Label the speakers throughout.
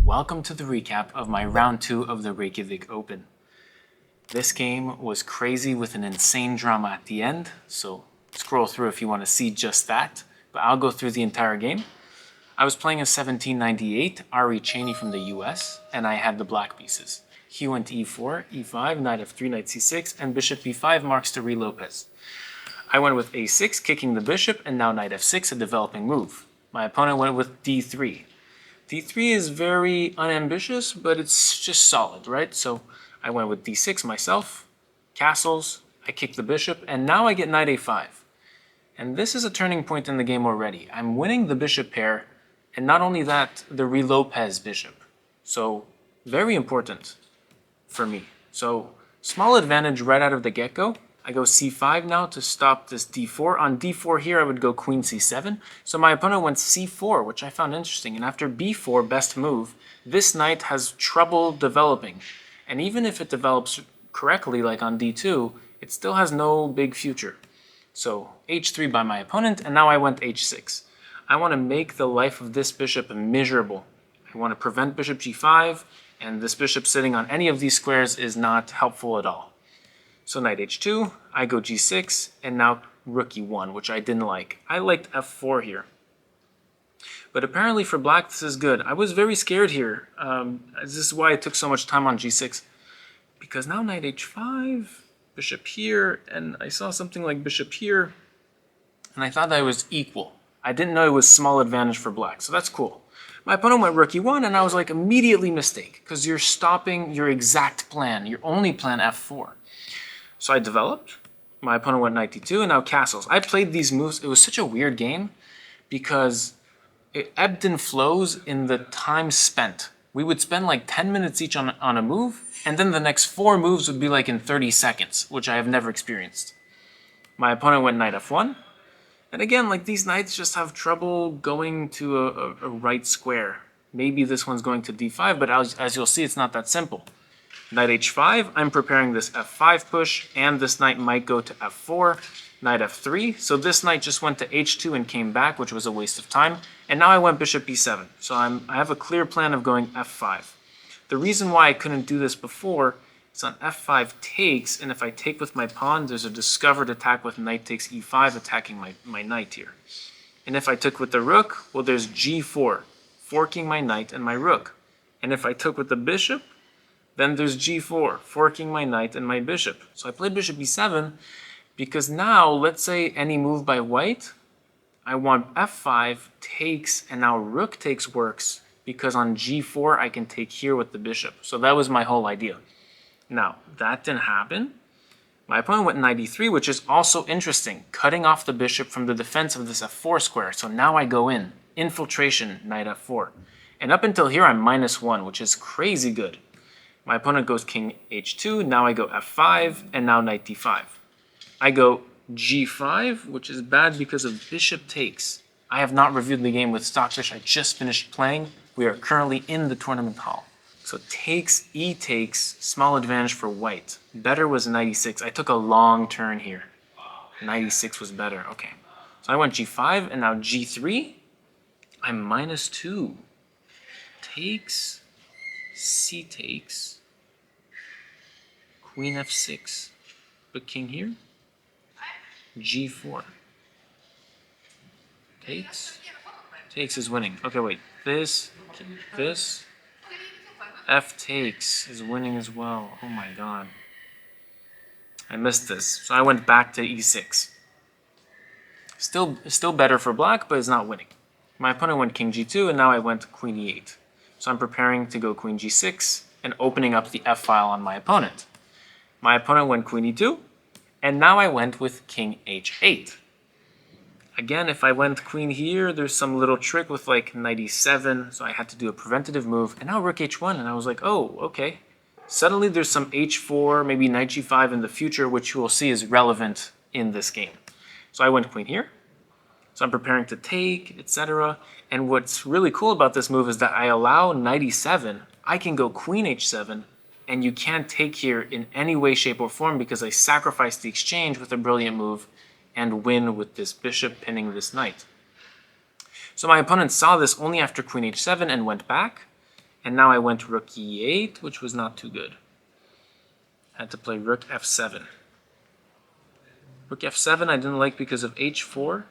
Speaker 1: welcome to the recap of my round 2 of the Reykjavik Open. This game was crazy with an insane drama at the end, so scroll through if you want to see just that, but I'll go through the entire game. I was playing a 1798 Ari Cheney from the US, and I had the black pieces. He went e4, e5, knight f3, knight c6, and bishop b5 marks to re-Lopez. I went with a6, kicking the bishop, and now knight f6, a developing move. My opponent went with d3. d3 is very unambitious, but it's just solid, right? So I went with d6 myself, castles, I kicked the bishop, and now I get knight a5. And this is a turning point in the game already. I'm winning the bishop pair, and not only that, the re-Lopez bishop. So very important for me. So small advantage right out of the get-go. I go c5 now to stop this d4. On d4 here, I would go queen c7. So my opponent went c4, which I found interesting. And after b4, best move, this knight has trouble developing. And even if it develops correctly, like on d2, it still has no big future. So h3 by my opponent, and now I went h6. I want to make the life of this bishop miserable. I want to prevent bishop g5, and this bishop sitting on any of these squares is not helpful at all. So knight h2, I go g6, and now rook e1, which I didn't like. I liked f4 here. But apparently for black, this is good. I was very scared here. This is why it took so much time on g6. Because now knight h5, bishop here, and I saw something like bishop here, and I thought that it was equal. I didn't know it was small advantage for black, so that's cool. My opponent went rook e1, and I was like, immediately mistake, because you're stopping your exact plan, your only plan f4. So I developed, my opponent went knight d2, and now castles. I played these moves. It was such a weird game because it ebbed and flows in the time spent. We would spend like 10 minutes each on a move, and then the next 4 moves would be like in 30 seconds, which I have never experienced. My opponent went knight f1, and again, like these knights just have trouble going to a right square. Maybe this one's going to d5, but as you'll see, it's not that simple. Knight h5, I'm preparing this f5 push, and this knight might go to f4, knight f3. So this knight just went to h2 and came back, which was a waste of time. And now I went bishop b7. So I have a clear plan of going f5. The reason why I couldn't do this before is on f5 takes, and if I take with my pawn, there's a discovered attack with knight takes e5 attacking my knight here. And if I took with the rook, well, there's g4, forking my knight and my rook. And if I took with the bishop, then there's g4, forking my knight and my bishop. So I played bishop e7 because now, let's say any move by white, I want f5 takes, and now rook takes works because on g4 I can take here with the bishop. So that was my whole idea. Now, that didn't happen. My opponent went knight e3, which is also interesting, cutting off the bishop from the defense of this f4 square. So now I go in, infiltration, knight f4. And up until here, I'm -1, which is crazy good. My opponent goes king h2, now I go f5, and now knight d5. I go g5, which is bad because of bishop takes. I have not reviewed the game with Stockfish. I just finished playing. We are currently in the tournament hall. So takes, e takes, small advantage for white. Better was knight e6. I took a long turn here. Knight e6 was better. Okay. So I went g5, and now g3. I'm -2. Takes, c takes, queen f6, but king here, g4, takes is winning. Okay, wait, this, f takes is winning as well. Oh my god, I missed this. So I went back to e6. Still better for black, but it's not winning. My opponent went king g2, and now I went queen e8. So I'm preparing to go queen g6 and opening up the f-file on my opponent. My opponent went queen e2, and now I went with king h8. Again, if I went queen here, there's some little trick with like knight e7, so I had to do a preventative move. And now rook h1, and I was like, oh, okay. Suddenly there's some h4, maybe knight g5 in the future, which you will see is relevant in this game. So I went queen here. So I'm preparing to take, etc. And what's really cool about this move is that I allow knight e7. I can go queen h7, and you can't take here in any way, shape, or form because I sacrificed the exchange with a brilliant move and win with this bishop pinning this knight. So my opponent saw this only after queen h7 and went back. And now I went rook e8, which was not too good. Had to play rook f7. Rook f7 I didn't like because of h4,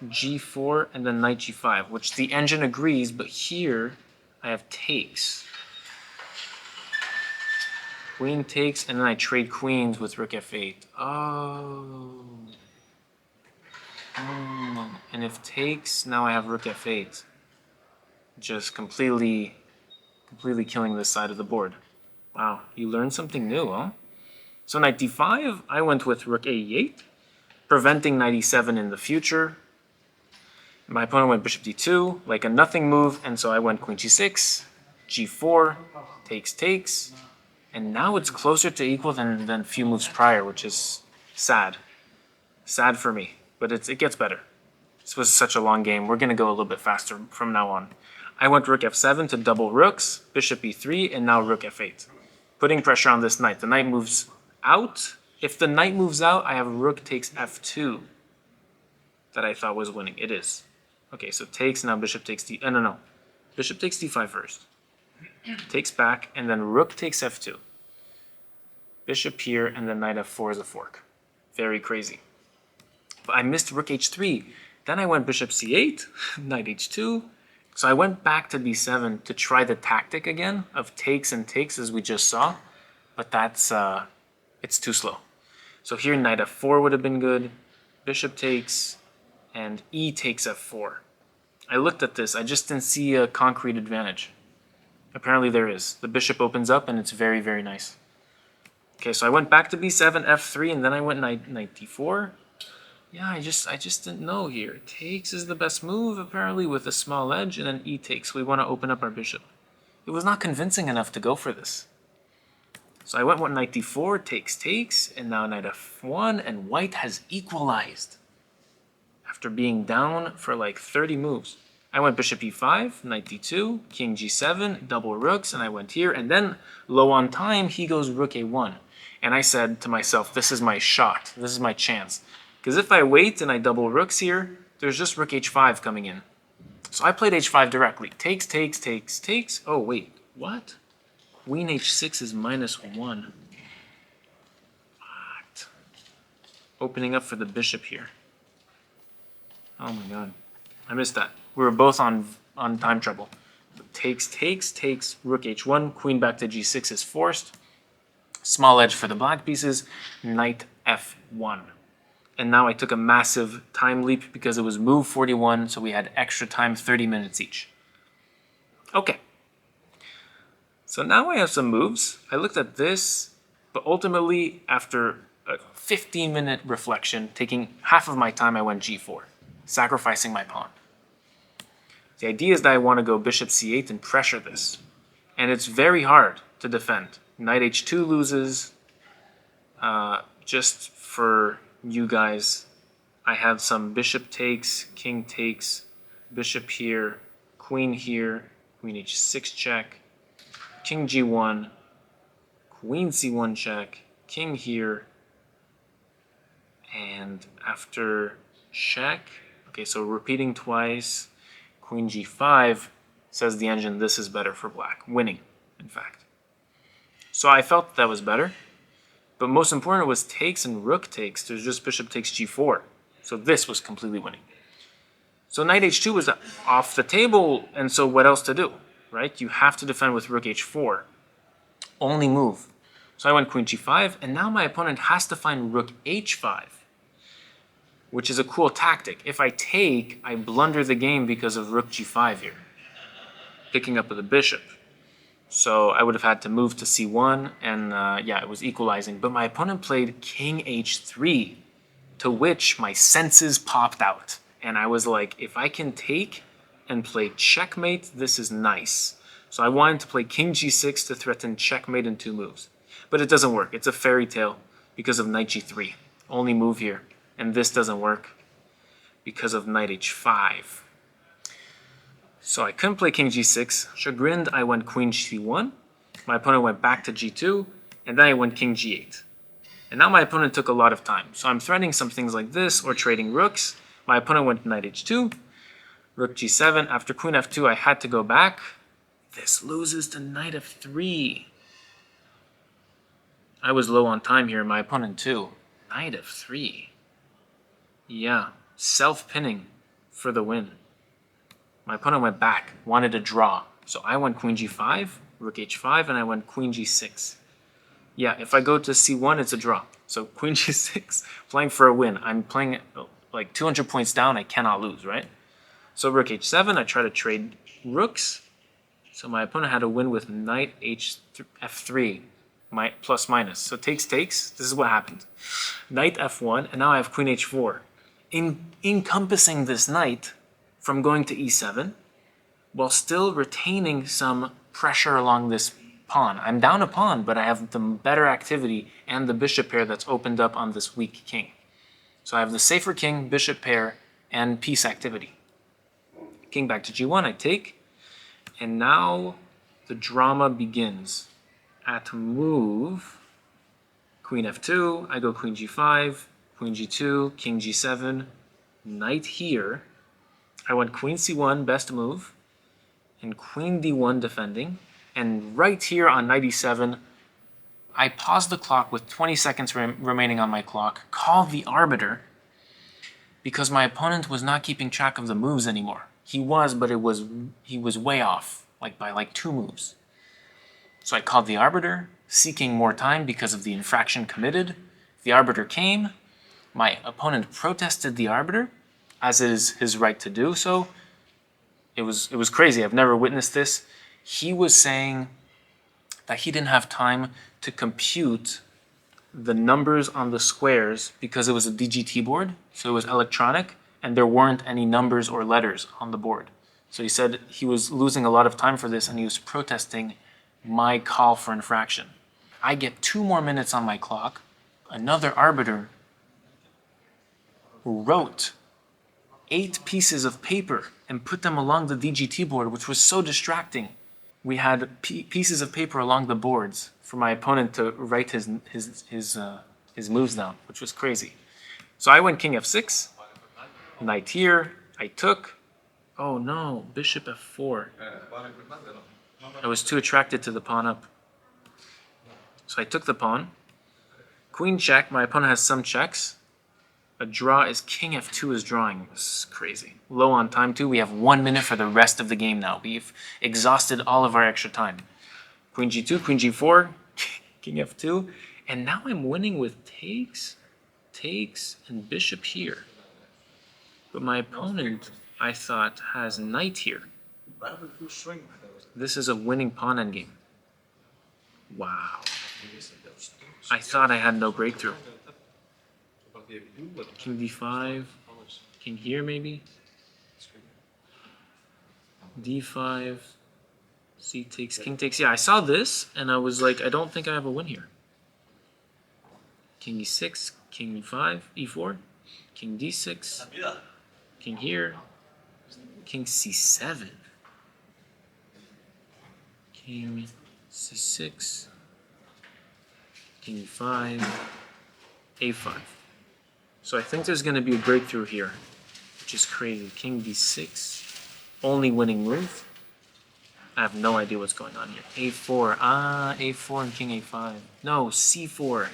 Speaker 1: g4, and then knight g5, which the engine agrees, but here I have takes. Queen takes, and then I trade queens with rook f8. Oh. And if takes, now I have rook f8. Just completely killing this side of the board. Wow, you learned something new, huh? So knight d5, I went with rook a8, preventing knight e7 in the future. My opponent went bishop d2, like a nothing move, and so I went queen g6, g4, takes, and now it's closer to equal than a few moves prior, which is sad. Sad for me, but it gets better. This was such a long game. We're going to go a little bit faster from now on. I went rook f7 to double rooks, bishop e3, and now rook f8. Putting pressure on this knight. The knight moves out. If the knight moves out, I have rook takes f2 that I thought was winning. It is. Okay, so takes, now bishop takes d... no. Bishop takes d5 first. Takes back, and then rook takes f2. Bishop here, and then knight f4 is a fork. Very crazy. But I missed rook h3. Then I went bishop c8, knight h2. So I went back to b7 to try the tactic again of takes and takes as we just saw. But that's, it's too slow. So here knight f4 would have been good. Bishop takes, and e takes f4. I looked at this. I just didn't see a concrete advantage. Apparently there is. The bishop opens up, and it's very, very nice. Okay, so I went back to b7, f3, and then I went knight d4. Yeah, I just didn't know here. Takes is the best move, apparently, with a small edge, and then e takes. We want to open up our bishop. It was not convincing enough to go for this. So I went knight d4, takes, and now knight f1, and white has equalized. After being down for like 30 moves. I went bishop e5, knight d2, king g7, double rooks, and I went here, and then, low on time, he goes rook a1. And I said to myself, this is my shot, this is my chance. Because if I wait and I double rooks here, there's just rook h5 coming in. So I played h5 directly. Takes. Oh, wait, what? Queen h6 is -1. What? Opening up for the bishop here. Oh my god. I missed that. We were both on time trouble. Takes, rook h1, queen back to g6 is forced. Small edge for the black pieces, knight f1. And now I took a massive time leap because it was move 41, so we had extra time, 30 minutes each. Okay. So now I have some moves. I looked at this, but ultimately, after a 15-minute reflection, taking half of my time, I went g4, sacrificing my pawn. The idea is that I want to go bishop c8 and pressure this. And it's very hard to defend. Knight h2 loses. Just for you guys, I have some bishop takes, king takes, bishop here, queen h6 check, king g1, queen c1 check, king here, and after check, okay, so repeating twice, queen g5, says the engine, this is better for black, winning, in fact. So I felt that was better. But most important was takes and rook takes. There's just bishop takes g4. So this was completely winning. So knight h2 was off the table, and so what else to do, right? You have to defend with rook h4. Only move. So I went queen g5, and now my opponent has to find rook h5, which is a cool tactic. If I take, I blunder the game because of rook g5 here, picking up with the bishop. So I would have had to move to c1, and yeah, it was equalizing. But my opponent played king h3, to which my senses popped out. And I was like, if I can take and play checkmate, this is nice. So I wanted to play king g6 to threaten checkmate in 2 moves. But it doesn't work. It's a fairy tale because of knight g3. Only move here. And this doesn't work because of knight h5. So I couldn't play king g6. Chagrined, I went queen c1. My opponent went back to g2, and then I went king g8. And now my opponent took a lot of time. So I'm threatening some things like this, or trading rooks. My opponent went knight h2, rook g7. After queen f2, I had to go back. This loses to knight f3. I was low on time here, my opponent too. Knight f3. Yeah, self-pinning for the win. My opponent went back, wanted a draw. So I went queen g5, rook h5, and I went queen g6. Yeah, if I go to c1, it's a draw. So queen g6, playing for a win. I'm playing like 200 points down, I cannot lose, right? So rook h7, I try to trade rooks. So my opponent had a win with knight f3, plus minus. So takes. This is what happened. Knight f1, and now I have queen h4. Encompassing this knight from going to e7, while still retaining some pressure along this pawn. I'm down a pawn, but I have the better activity and the bishop pair that's opened up on this weak king. So I have the safer king, bishop pair, and piece activity. King back to g1, I take. And now the drama begins. At move, queen f2, I go queen g5, queen g2, king g7, knight here. I went queen c1, best move, and queen d1 defending. And right here on knight e7, I pause the clock with 20 seconds remaining on my clock, call the arbiter, because my opponent was not keeping track of the moves anymore. He was, but he was way off, like by like 2 moves. So I called the arbiter, seeking more time because of the infraction committed. The arbiter came. My opponent protested the arbiter, as is his right to do so. It was crazy. I've never witnessed this. He was saying that he didn't have time to compute the numbers on the squares because it was a DGT board, so it was electronic, and there weren't any numbers or letters on the board. So he said he was losing a lot of time for this, and he was protesting my call for infraction. I get 2 more minutes on my clock. Another arbiter wrote 8 pieces of paper and put them along the DGT board, which was so distracting. We had pieces of paper along the boards for my opponent to write his moves down, which was crazy. So I went king f6, knight here, I took. Oh no, bishop f4. I was too attracted to the pawn up. So I took the pawn. Queen check, my opponent has some checks. A draw is king f2 is drawing. This is crazy. Low on time too. We have 1 minute for the rest of the game now. We've exhausted all of our extra time. Queen g2, queen g4, king f2. And now I'm winning with takes, and bishop here. But my opponent, I thought, has knight here. This is a winning pawn endgame. Wow. I thought I had no breakthrough. King d5, king here maybe, d5, c takes, king takes. Yeah, I saw this and I was like, I don't think I have a win here. King e6, king e5, e4, king d6, king here, king c7, king c6, king e5, a5. So I think there's going to be a breakthrough here, which is crazy. King d6, only winning move. I have no idea what's going on here. a4, a4 and king a5. No, c4.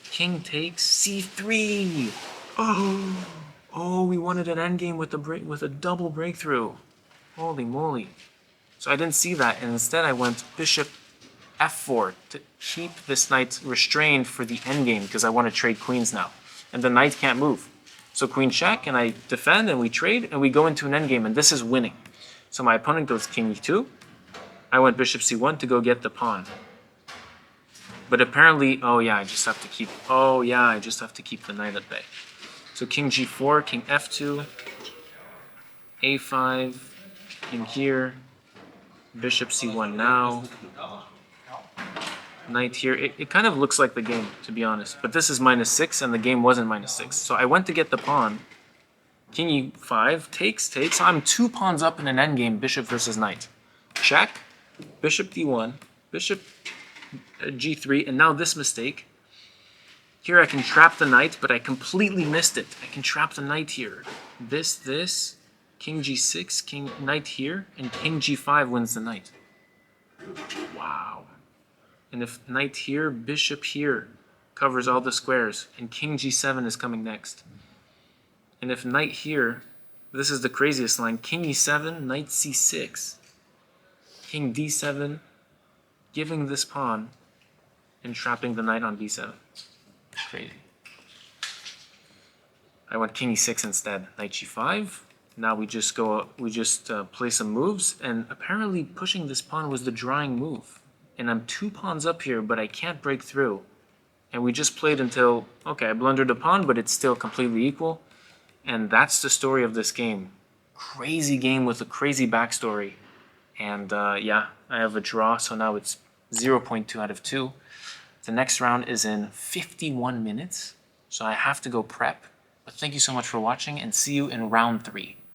Speaker 1: King takes, c3. Oh, we wanted an endgame with a double breakthrough. Holy moly. So I didn't see that, and instead I went bishop f4 to keep this knight restrained for the endgame because I want to trade queens now. And the knight can't move. So queen check, and I defend, and we trade, and we go into an endgame, and this is winning. So my opponent goes king e2. I went bishop c1 to go get the pawn. But apparently, I just have to keep the knight at bay. So king g4, king f2, a5, king here, bishop c1 now. Knight here. It kind of looks like the game, to be honest. But this is -6, and the game wasn't -6. So I went to get the pawn. King e5, takes. So I'm 2 pawns up in an endgame, bishop versus knight. Check, bishop d1, bishop g3, and now this mistake. Here I can trap the knight, but I completely missed it. I can trap the knight here. This, king g6, knight here, and king g5 wins the knight. Wow. And if knight here, bishop here covers all the squares, and king g7 is coming next. And if knight here, this is the craziest line, king e7, knight c6, king d7, giving this pawn and trapping the knight on b7. Crazy. I went king e6 instead, knight g5. Now we just play some moves, and apparently pushing this pawn was the drawing move. And I'm 2 pawns up here, but I can't break through. And we just played until, okay, I blundered a pawn, but it's still completely equal. And that's the story of this game. Crazy game with a crazy backstory. And yeah, I have a draw, so now it's 0.2 out of 2. The next round is in 51 minutes, so I have to go prep. But thank you so much for watching, and see you in round 3.